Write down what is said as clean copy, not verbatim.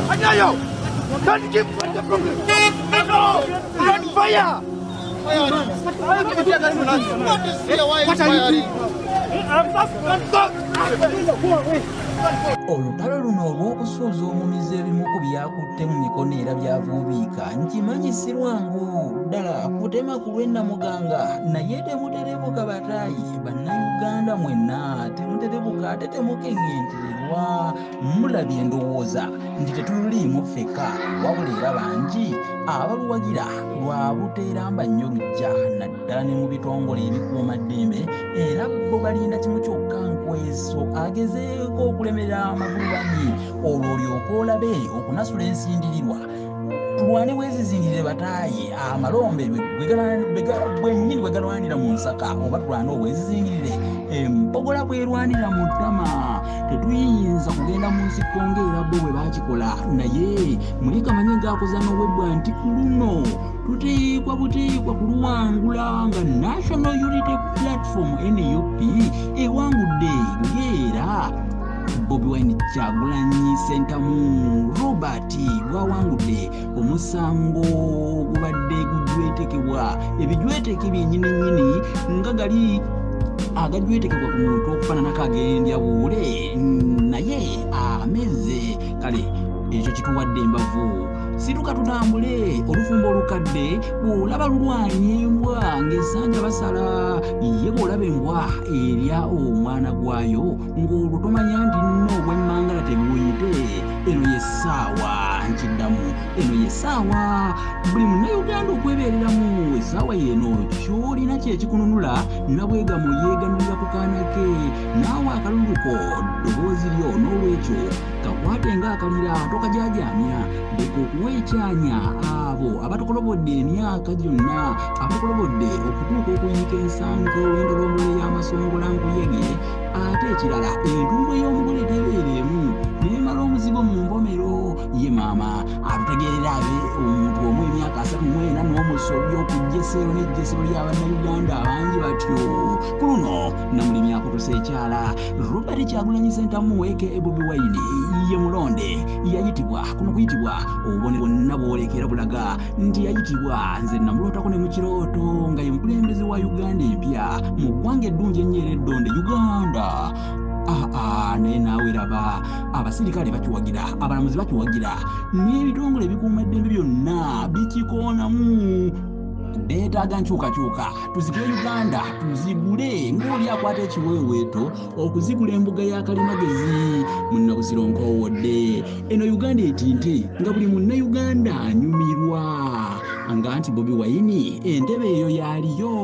Anyayo! Don't keep the problem! No! Not fire! What are you doing? Olutalo luno olw'okusuuza omumizi ebimu ku byakutte mu mikono era byavuubiika nkimanyi si lwangu ddala kutema ku lw'ennamuganga naye temuterebuka bataayi bannayuganda mwenna temuterebuka ate temukeŋŋentererwa mulabye ndowooza nti tetuliimu ffeka wabula era bangi abaluwagira lwa buteeramba nnyo lujja naddala ne mu bitongole ebikuumaddembe era bo balinda kimu kyokka nkweso agezeeko okulemerera amagulu banyi olwo olyoka olabe okunasula ensindirirwa tulwane bwezizingirire bataayi amalombe bwennyini bwe galwanira mu nsaka oba tulwane obwezizingirire empogola bwerwanira mu ttama tetuyinza kugenda mu nsiko ng'era bo bwe baakikola naye muli kamanyi ng'akoza n'obwebbwa nti ku luno tuteekwa buteekwa kuluwangula nga National Unity Platform NUP ewangudde ng'era Bobi Wine Kyagulanyi Ssentamu Robert bwawangudde omusango gubadde gujwetekebwa ebijweteke byennyini nga gali agajwetekebwa ku muntu okufaananako agendya buwule naye ameze kale ekyo kituwadde embavu situka tutambule olufumbo olukadde bw'olaba lulwanye embwa ng'essanja basala ye bw'olaba embwa erya omwana gwayo ng'olwo tomanya nti nno obwemmangala tebuwuyite eno y'essaawa nkiddamu eno y'essaawa buli munnayuganda okwebeereramu essaawa y'eno ky'olina kyekikununula nabwegamu yeeganulira ku kaana ke naawe akaluluko ddoboozi lyo n'olwekyo kakwate ng'akalira tokajaajamya leka okuwa ekyanya abo abatukolobodde emyaka gyonna abatukolobodde okutuuka okuyiika ensanke olwendo lw'omulole y'amasongola nkuyege ate ekirala entungo y'omugole tebeeremu neemala omuzigo mu mpomero ye maama atutegeerera abe omuntu omu emyaka 34 n'omusobyo okujjesero n'ejjesero ly'abannayuganda abangi batyo ku luno namulimi akutuse ekyala Robert Kyagulanyi Ssentamu aka Bobi Wine ye mulonde yayitibwa kuno kuyitibwa obubone bwonna bwolekera bulaga nti yayitibwa nze namulootako ne mu kirooto nga ye mukulembeze wa Uganda empya mu ggwanga eddungi ennyo era eddonde Uganda naye naawe raba abasirikale bakiwagira abalamuzi bakiwagira n'ebitongole ebikuumaddembe byonna bikikoonamu beetaaga nkyukakyuka tuzigule Uganda tuzigule ng'oli akwata ekiweeweeto okuzigula embuga ya Kalimagezi munnabuziro nkoowodde eno Uganda etinte nga buli munnayuganda anyumirwa nga nti Bobi Wine entebe eyo yaaliyo